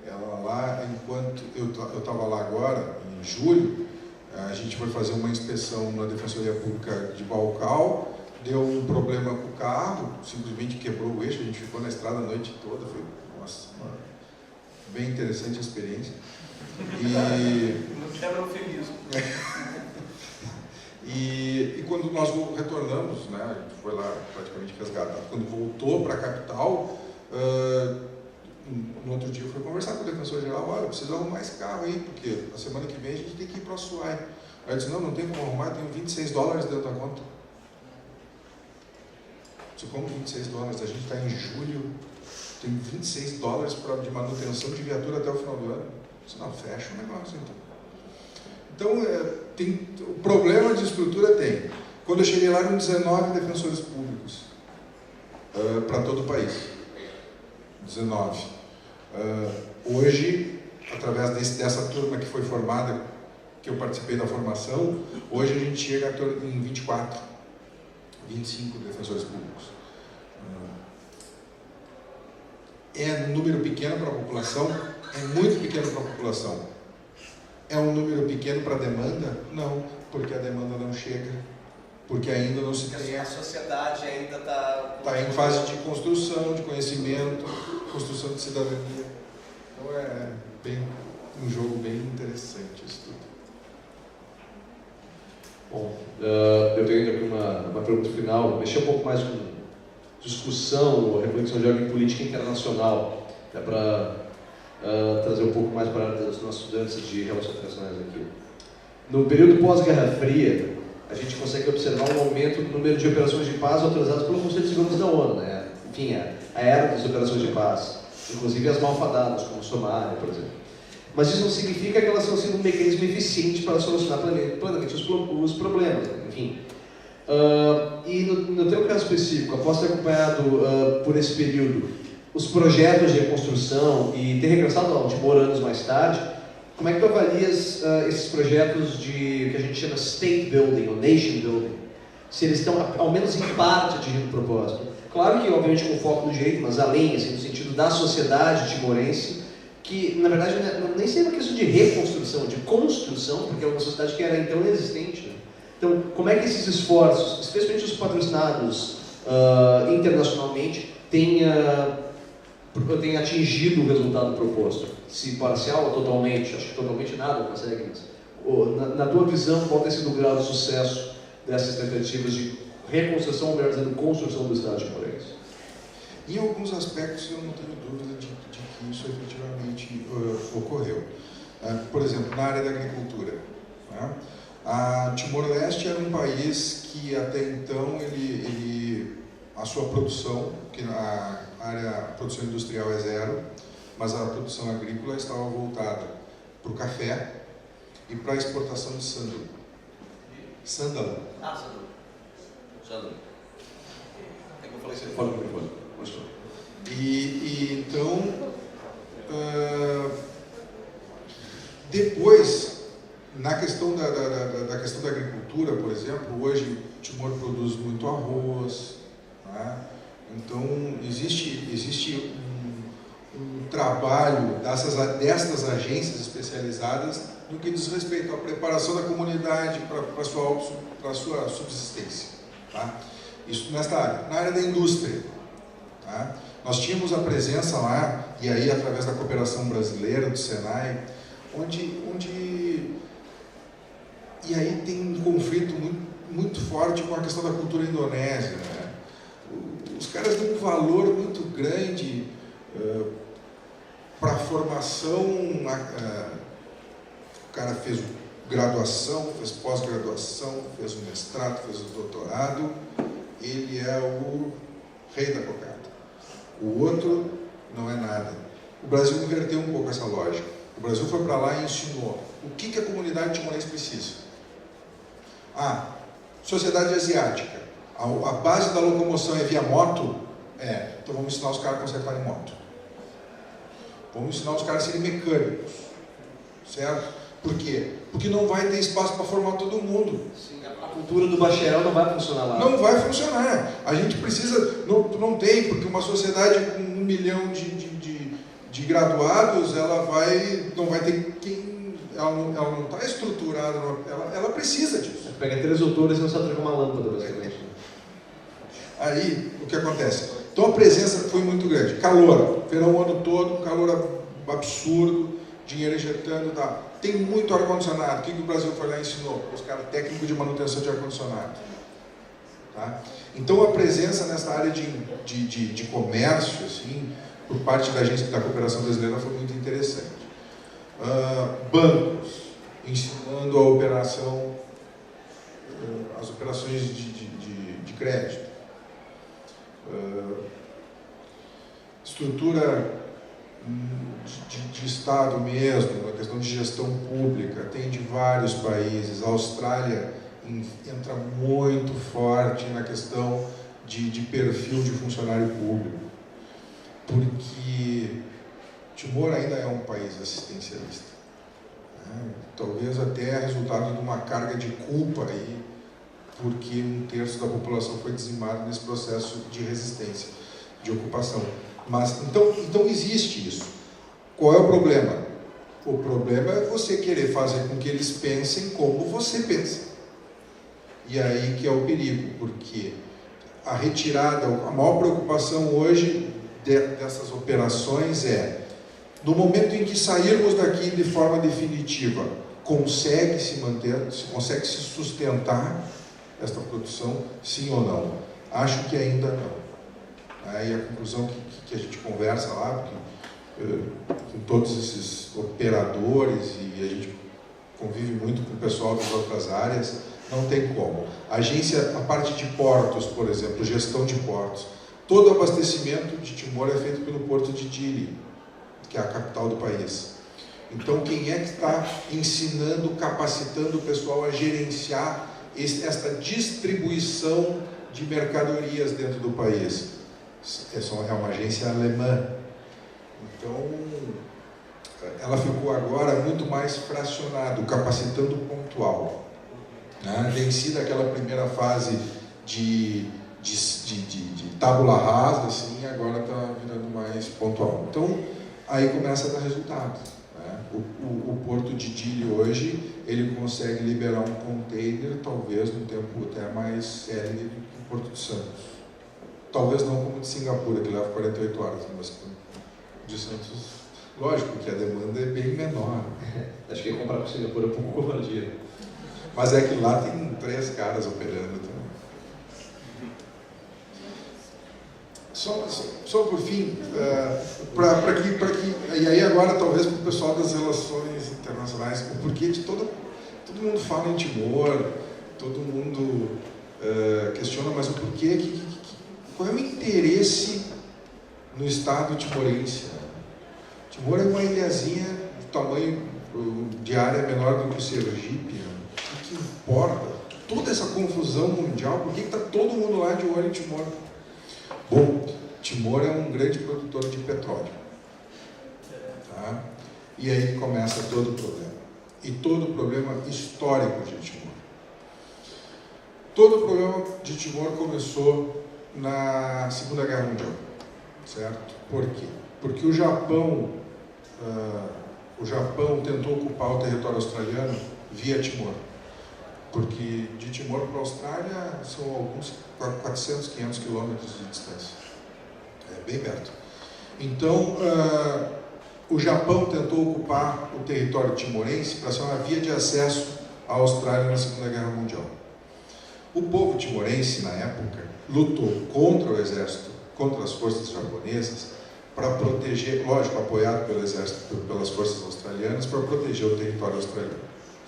Ela lá, enquanto eu estava lá agora, em julho, a gente foi fazer uma inspeção na Defensoria Pública de Balcal, deu um problema com o carro, simplesmente quebrou o eixo, a gente ficou na estrada a noite toda, foi, nossa, bem interessante a experiência. Não quebra o eufemismo. E quando nós retornamos, né, a gente foi lá praticamente resgatado. Quando voltou para a capital, no outro dia eu fui conversar com o defensor geral, olha, eu preciso arrumar esse carro aí, porque a semana que vem a gente tem que ir para o Assuai. Aí eu disse, não tem como arrumar, tenho $26 dentro da conta. Eu disse, como $26? A gente está em julho, tem $26 de manutenção de viatura até o final do ano. Eu disse, não, fecha o negócio então. Então, o problema de estrutura tem. Quando eu cheguei lá, eram 19 defensores públicos para todo o país. 19. Hoje, através dessa turma que foi formada, que eu participei da formação, hoje a gente chega em 24, 25 defensores públicos. É um número pequeno para a população? É muito pequeno para a população. É um número pequeno para a demanda? Não, porque a demanda não chega. Porque ainda não se tem... A sociedade ainda está em fase de construção, de conhecimento, construção de cidadania. Então é um jogo bem interessante isso tudo. Bom, eu tenho aqui uma pergunta final, mexer um pouco mais com discussão ou reflexão de ordem política internacional, para trazer um pouco mais para os nossos estudantes de relações internacionais aqui. No período pós-Guerra Fria, a gente consegue observar um aumento no número de operações de paz autorizadas pelo Conselho de Segurança da ONU, né? Enfim, a era das operações de paz, inclusive as malfadadas, como Somália, por exemplo. Mas isso não significa que elas estão sendo um mecanismo eficiente para solucionar plenamente os problemas, né? Enfim. E no teu caso específico, após ter acompanhado por esse período os projetos de reconstrução e ter regressado ao Timor anos mais tarde, como é que tu avalias esses projetos que a gente chama state building ou nation building? Se eles estão, ao menos em parte, atingindo o propósito. Claro que, obviamente, com foco no direito, mas além, assim, no sentido da sociedade timorense, que, na verdade, nem seria uma questão de reconstrução, de construção, porque é uma sociedade que era então inexistente. Né? Então, como é que esses esforços, especialmente os patrocinados internacionalmente tenha atingido o resultado proposto. Se parcial ou totalmente, acho que totalmente nada consegue, mas na tua visão, qual tem sido o grau de sucesso dessas tentativas de reconstrução, ou melhor dizendo, construção do Estado de Timor-Leste? Em alguns aspectos eu não tenho dúvida de que isso efetivamente ocorreu. Por exemplo, na área da agricultura. Né? A Timor-Leste era um país que até então a sua produção, que a produção industrial é zero, mas a produção agrícola estava voltada para o café e para a exportação de sândalo. Sândalo. Sândalo. É que eu falei assim. Fala comigo, mostrou. E então, depois, na questão da questão da agricultura, por exemplo, hoje Timor produz muito arroz, né? Então existe um trabalho destas agências especializadas no que diz respeito à preparação da comunidade para a sua subsistência. Tá? Isso nesta área. Na área da indústria, tá? Nós tínhamos a presença lá, e aí através da cooperação brasileira, do Senai, e aí tem um conflito muito forte com a questão da cultura indonésia. Né? Os caras dão um valor muito grande para a formação. O cara fez graduação, fez pós-graduação, fez o mestrado, fez o doutorado, ele é o rei da cocada. O outro não é nada. O Brasil inverteu um pouco essa lógica. O Brasil foi para lá e ensinou o que a comunidade timorense precisa. Sociedade asiática. A base da locomoção é via moto? Então vamos ensinar os caras a consertarem moto. Vamos ensinar os caras a serem mecânicos. Certo? Por quê? Porque não vai ter espaço para formar todo mundo. Sim, a cultura do bacharel não vai funcionar lá. Não vai funcionar. A gente precisa... Não tem, porque uma sociedade com 1 milhão de graduados, ela não vai ter quem... Ela não está estruturada, ela precisa disso. Você pega 3 autores e não sabe trocar uma lâmpada, basicamente. Aí, o que acontece? Então a presença foi muito grande. Calor, verão o ano todo, calor absurdo, dinheiro injetando, tá. Tem muito ar-condicionado. O que o Brasil foi lá e ensinou? Os caras técnicos de manutenção de ar-condicionado. Tá? Então a presença nessa área de comércio, assim, por parte da agência da cooperação brasileira foi muito interessante. Bancos, ensinando a operação, as operações de crédito. Estrutura de Estado mesmo, na questão de gestão pública, tem de vários países. A Austrália entra muito forte na questão de perfil de funcionário público, porque Timor ainda é um país assistencialista. Né? Talvez até resultado de uma carga de culpa aí, porque 1/3 da população foi dizimada nesse processo de resistência, de ocupação. Mas, então existe isso. Qual é o problema? O problema é você querer fazer com que eles pensem como você pensa. E aí que é o perigo, porque a retirada, a maior preocupação hoje dessas operações no momento em que sairmos daqui de forma definitiva, consegue se manter, consegue se sustentar esta produção, sim ou não? Acho que ainda não. Aí a conclusão que a gente conversa lá, porque, com todos esses operadores, e a gente convive muito com o pessoal das outras áreas, não tem como. A agência, a parte de portos, por exemplo, gestão de portos, todo o abastecimento de Timor é feito pelo porto de Dili, que é a capital do país. Então, quem é que está ensinando, capacitando o pessoal a gerenciar esta distribuição de mercadorias dentro do país? É uma agência alemã. Então, ela ficou agora muito mais fracionada, capacitando pontual. Né? Vencida aquela primeira fase de tábula rasa, assim, agora está virando mais pontual. Então, aí começa a dar resultado. Né? O porto de Dili hoje, ele consegue liberar um container, talvez no tempo até mais célere do que o Porto de Santos. talvez não como de Singapura, que leva 48 horas, mas de Santos, lógico que a demanda é bem menor. Acho que comprar com Singapura é um pouco covardia. Mas é que lá tem 3 caras operando também. Só por fim, e aí agora talvez para o pessoal das relações internacionais, o porquê de todo mundo fala em Timor, todo mundo questiona, mas o porquê, qual é o interesse no Estado timorense? Timor é uma ilhazinha de tamanho de área menor do que o Sergipe, né? O que importa? Toda essa confusão mundial, por que está todo mundo lá de olho em Timor? Bom, Timor é um grande produtor de petróleo, tá? E aí começa todo o problema. E todo o problema histórico de Timor. Todo o problema de Timor começou na Segunda Guerra Mundial, certo? Por quê? Porque o Japão tentou ocupar o território australiano via Timor. Porque de Timor para a Austrália são alguns 400, 500 quilômetros de distância. É bem perto. Então, o Japão tentou ocupar o território timorense para ser uma via de acesso à Austrália na Segunda Guerra Mundial. O povo timorense, na época, lutou contra o exército, contra as forças japonesas, para proteger, lógico, apoiado pelo exército, pelas forças australianas, para proteger o território australiano.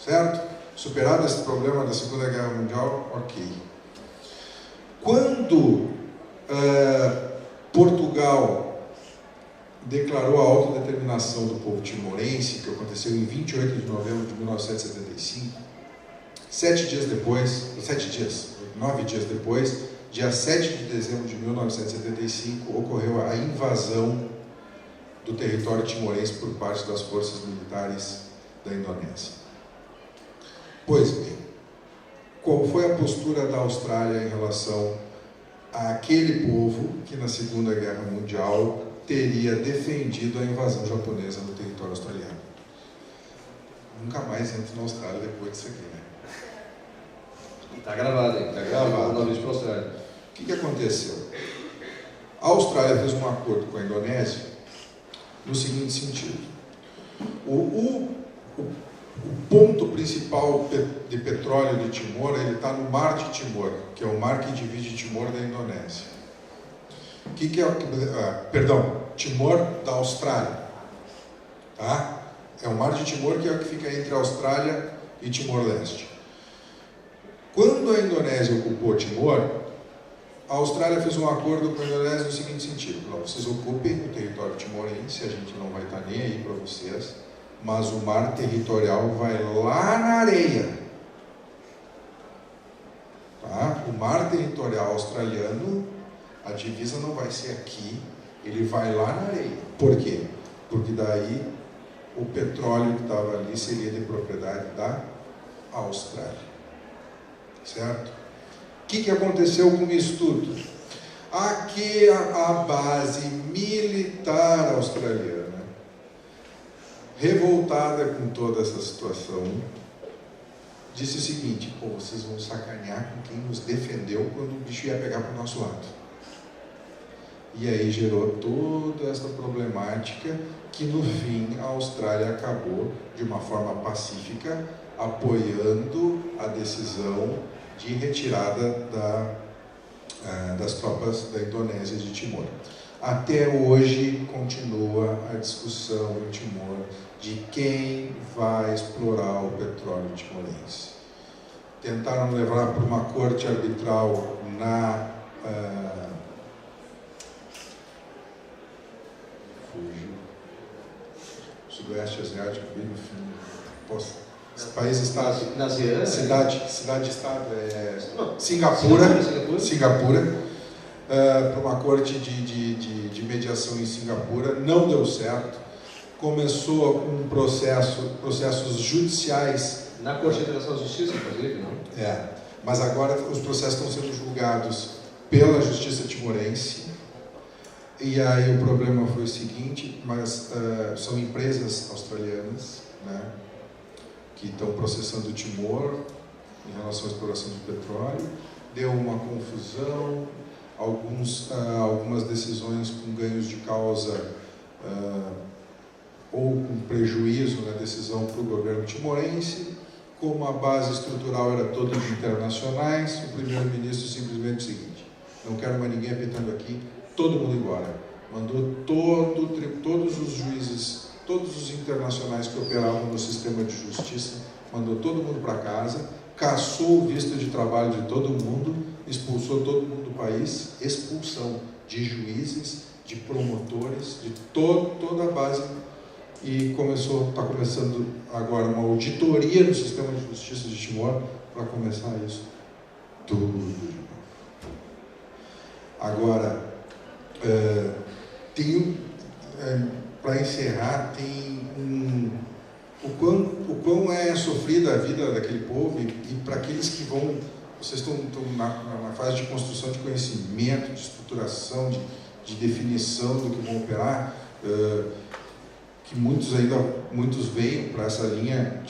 Certo? Superado esse problema da Segunda Guerra Mundial, ok. Quando Portugal declarou a autodeterminação do povo timorense, que aconteceu em 28 de novembro de 1975, 9 dias depois, dia 7 de dezembro de 1975, ocorreu a invasão do território timorense por parte das forças militares da Indonésia. Pois bem, qual foi a postura da Austrália em relação àquele povo que na Segunda Guerra Mundial teria defendido a invasão japonesa no território australiano? Nunca mais entro na Austrália depois disso aqui, né? Está gravado, hein? Está gravado. Uma vez para a Austrália. O que aconteceu? A Austrália fez um acordo com a Indonésia no seguinte sentido. O ponto principal de petróleo de Timor, ele está no Mar de Timor, que é o mar que divide Timor da Indonésia. Timor da Austrália. Tá? É o Mar de Timor que é o que fica entre a Austrália e Timor-Leste. Quando a Indonésia ocupou Timor, a Austrália fez um acordo com a Indonésia no seguinte sentido: vocês ocupem o território timorense, a gente não vai estar nem aí para vocês, mas o mar territorial vai lá na areia. Tá? O mar territorial australiano, a divisa não vai ser aqui, ele vai lá na areia. Por quê? Porque daí o petróleo que estava ali seria de propriedade da Austrália. Certo? O que aconteceu com isso tudo? Aqui a base militar australiana, revoltada com toda essa situação, disse o seguinte: vocês vão sacanear com quem nos defendeu quando o bicho ia pegar para o nosso lado. E aí gerou toda essa problemática que no fim a Austrália acabou, de uma forma pacífica, apoiando a decisão de retirada das tropas da Indonésia de Timor. Até hoje continua a discussão em Timor de quem vai explorar o petróleo timorense. Tentaram levar para uma corte arbitral na Sudoeste Asiático, bem no fim. País-estado, cidade-estado, Singapura, para uma corte de mediação em Singapura, não deu certo, começou com processos judiciais. Na Corte Internacional de Justiça, inclusive, não? Mas agora os processos estão sendo julgados pela Justiça timorense, e aí o problema foi o seguinte, são empresas australianas, né, que estão processando Timor em relação à exploração de petróleo, deu uma confusão, algumas decisões com ganhos de causa ou com prejuízo na decisão para o governo timorense. Como a base estrutural era toda de internacionais, o primeiro-ministro simplesmente disse o seguinte: não quero mais ninguém apitando aqui, todo mundo embora. Mandou todos os juízes, todos os internacionais que operavam no sistema de justiça, mandou todo mundo para casa, cassou o visto de trabalho de todo mundo, expulsou todo mundo do país, expulsão de juízes, de promotores, de toda a base. E está começando agora uma auditoria no sistema de justiça de Timor para começar isso tudo de novo. Agora, para encerrar, tem o quão é sofrida a vida daquele povo, e para aqueles que vão, vocês estão na fase de construção de conhecimento, de estruturação, de definição do que vão operar, que muitos veem para essa linha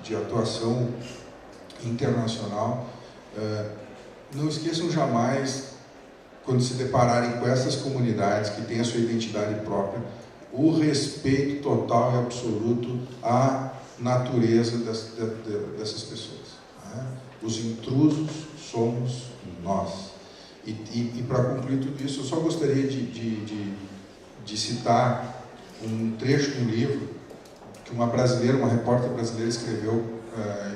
de atuação internacional. Não esqueçam jamais, quando se depararem com essas comunidades que têm a sua identidade própria, o respeito total e absoluto à natureza dessas pessoas. Né? Os intrusos somos nós. E para concluir tudo isso, eu só gostaria de citar um trecho de um livro que uma repórter brasileira escreveu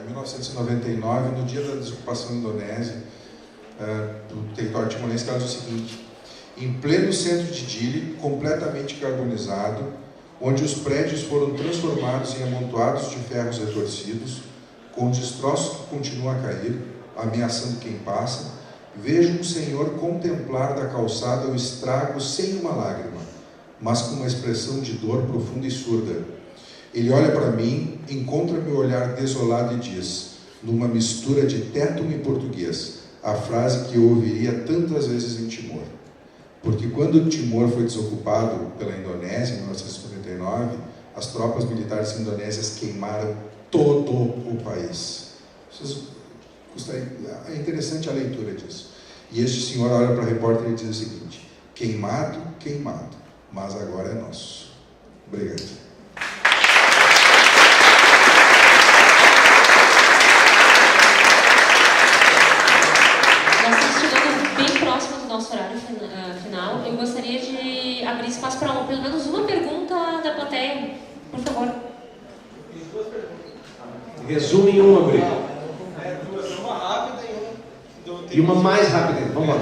em 1999, no dia da desocupação indonésia do território timorense, que ela diz o seguinte: em pleno centro de Dili, completamente carbonizado, onde os prédios foram transformados em amontoados de ferros retorcidos, com destroços que continuam a cair, ameaçando quem passa, vejo um senhor contemplar da calçada o estrago sem uma lágrima, mas com uma expressão de dor profunda e surda. Ele olha para mim, encontra meu olhar desolado e diz, numa mistura de tétano e português, a frase que eu ouviria tantas vezes em Timor. Porque quando Timor foi desocupado pela Indonésia, em 1959, as tropas militares indonésias queimaram todo o país. É interessante a leitura disso. E este senhor olha para a repórter e diz o seguinte: queimado, queimado, mas agora é nosso. Obrigado. Nosso horário final, eu gostaria de abrir espaço para pelo menos uma pergunta da plateia, por favor. Resume em uma, Brito. Uma rápida e uma mais rápida. Vamos lá.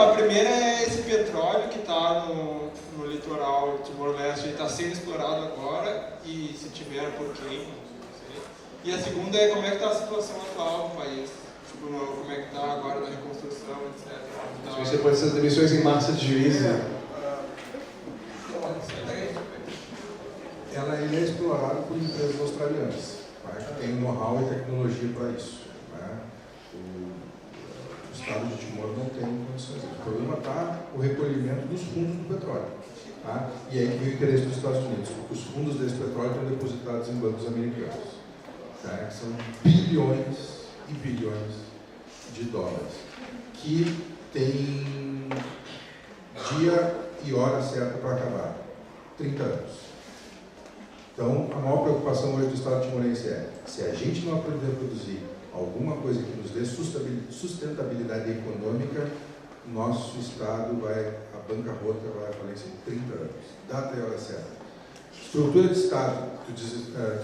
A primeira é esse petróleo que está no litoral de Timor-Leste, ele está sendo explorado agora, e se tiver, por quem? Não sei. E a segunda é como é que está a situação atual do país. Como é que está agora na reconstrução, etc. Então, você pode ser demissões em massa de juízes. Ele é explorado por empresas australianas, tá? Que tem know-how e tecnologia para isso. Né? O Estado de Timor não tem condições. O problema está o recolhimento dos fundos do petróleo. Tá? E aí que vem o interesse dos Estados Unidos, porque os fundos desse petróleo estão depositados em bancos americanos. Tá? Que são bilhões e bilhões de dólares, que tem dia e hora certa para acabar, 30 anos. Então, a maior preocupação hoje do Estado timorense é, se a gente não aprender a produzir alguma coisa que nos dê sustentabilidade econômica, nosso Estado a bancarrota vai aparecer em 30 anos. Data e hora certa. Estrutura de Estado, tu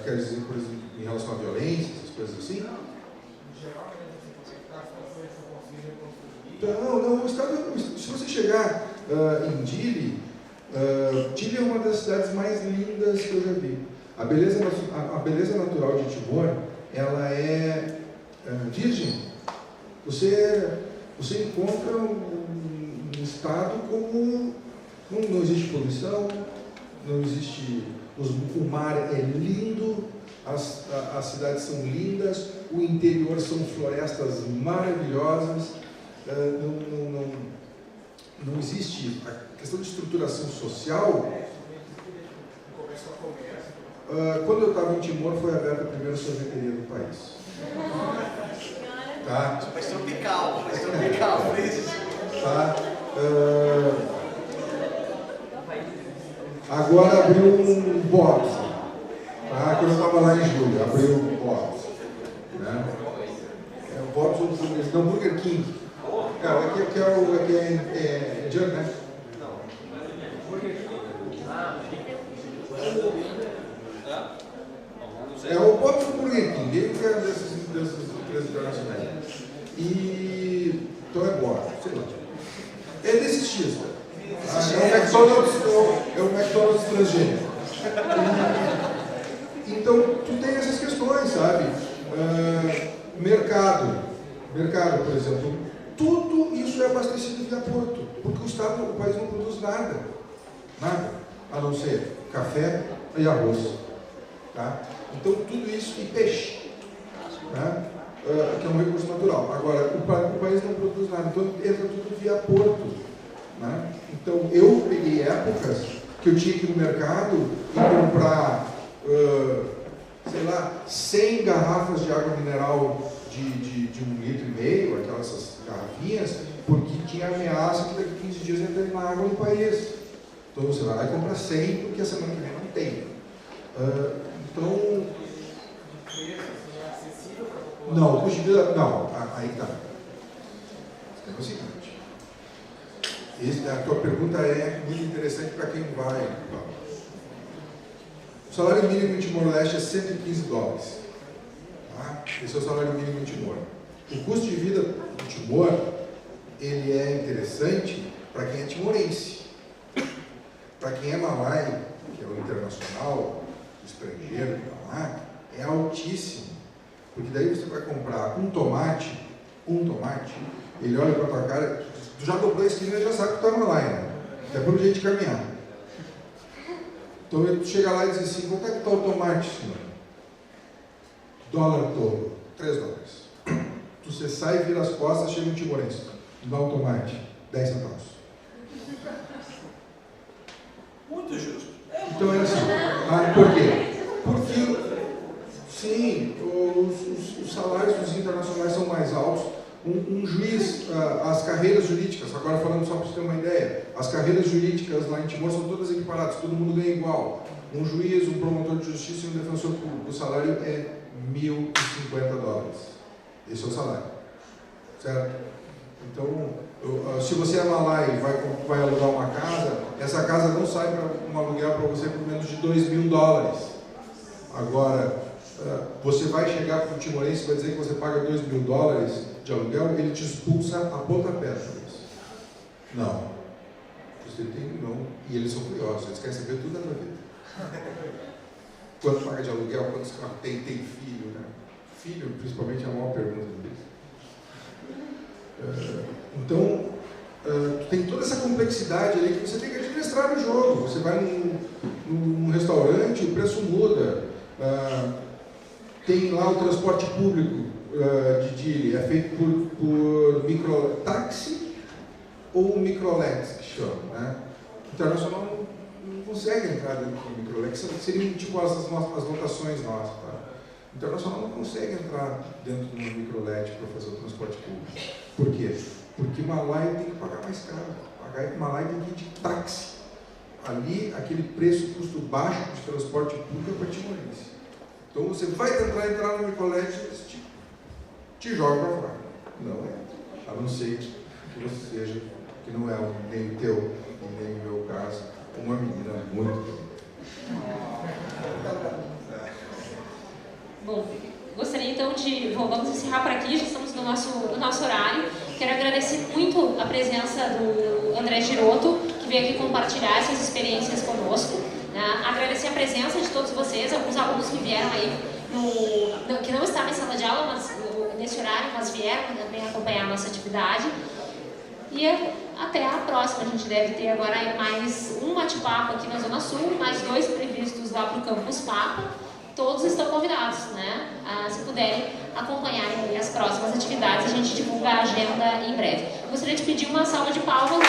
quer dizer, por exemplo, em relação à violência, essas coisas assim? Não, o Estado, se você chegar em Dili, Dili é uma das cidades mais lindas que eu já vi. A beleza natural de Timor, ela é virgem. Você encontra um estado como não existe poluição, não existe, o mar é lindo, as cidades são lindas, o interior são florestas maravilhosas. Não existe a questão de estruturação social. Quando eu estava em Timor, foi aberta a primeira sorveteria do país. Tá? Mas tropical, Tá? Agora abriu um box. Tá? Quando eu estava lá em julho, abriu um box. Né? É o box do Burger King. Aqui é indiano, né? É o box do Burger King, ele que é dessas empresas internacionais. E então é boa, sei lá. É desse X. É o McDonald's transgênico. Então, tu tem essas questões, sabe? Mercado, por exemplo. Tudo isso é abastecido via porto, porque o país não produz nada, a não ser café e arroz. Tá? Então, tudo isso e peixe, né? Que é um recurso natural. Agora, o país não produz nada, então entra tudo via porto. Né? Então, eu peguei épocas que eu tinha que ir no mercado e comprar, sei lá, 100 garrafas de água mineral de 1,5 litro, aquelas garrafinhas, porque tinha ameaça que daqui a 15 dias entra na água no país. Então, você vai lá e compra 100, porque a semana que vem não tem. Então... Não, o custo de vida... Não, aí tá. É o seguinte. A tua pergunta é muito interessante para quem vai. O salário mínimo em Timor-Leste é $115. Tá? Esse é o salário mínimo em Timor. O custo de vida em Timor, ele é interessante para quem é timorense. Para quem é malai, que é o internacional, o estrangeiro que está lá, é altíssimo. Porque daí você vai comprar um tomate, ele olha para a tua cara, tu já dobrou a esquina e já sabe que tu é malai, né? É pelo jeito de caminhar. Então tu chega lá e diz assim, quanto é que está o tomate, senhor? Dólar todo, $3. Você sai, vira as costas, chega um timorense, dá um tomate, 10 centavos. Muito justo. Então é assim. Por quê? Porque, sim, os salários dos internacionais são mais altos. Um juiz, as carreiras jurídicas, agora falando só para você ter uma ideia, as carreiras jurídicas lá em Timor são todas equiparadas, todo mundo ganha igual. Um juiz, um promotor de justiça e um defensor público, o salário é $1.050. Esse é o salário. Certo? Então, se você é malai e vai alugar uma casa, essa casa não sai para um aluguel para você por menos de $2.000. Agora, você vai chegar para o timorense e vai dizer que você paga $2.000 de aluguel, ele te expulsa a pontapé. Não. Você tem não. E eles são curiosos, eles querem saber tudo da tua vida. Quanto paga de aluguel, quantos carros tem filho, né? Filho, principalmente, é a maior pergunta deles. Então, tem toda essa complexidade ali que você tem que administrar no jogo. Você vai num restaurante, o preço muda. Tem lá o transporte público de Dili, é feito por microtáxi ou microlex, que chama, né? Internacional não consegue entrar dentro do microlex, seriam tipo as lotações nossas, tá? Internacional não consegue entrar dentro do microlex para fazer o transporte público. Por quê? Porque Malai tem que pagar mais caro. Malai tem que ir de táxi. Ali, aquele preço, custo baixo de transporte público é para timorense. Então você vai tentar entrar no microlex e eles te jogam para fora. Não é. A não ser que você seja, que não é nem o teu, nem o meu caso, uma menina muito bonita. Bom, gostaria então de... Vamos encerrar por aqui, já estamos no nosso horário. Quero agradecer muito a presença do André Girotto, que veio aqui compartilhar essas experiências conosco. Né? Agradecer a presença de todos vocês, alguns alunos que vieram aí, que não estavam em sala de aula, mas nesse horário, mas vieram também acompanhar a nossa atividade. E até a próxima. A gente deve ter agora mais um bate-papo aqui na Zona Sul, mais 2 previstos lá para o Campus Papa. Todos estão convidados, né? Se puderem acompanhar as próximas atividades, a gente divulga a agenda em breve. Gostaria de pedir uma salva de palmas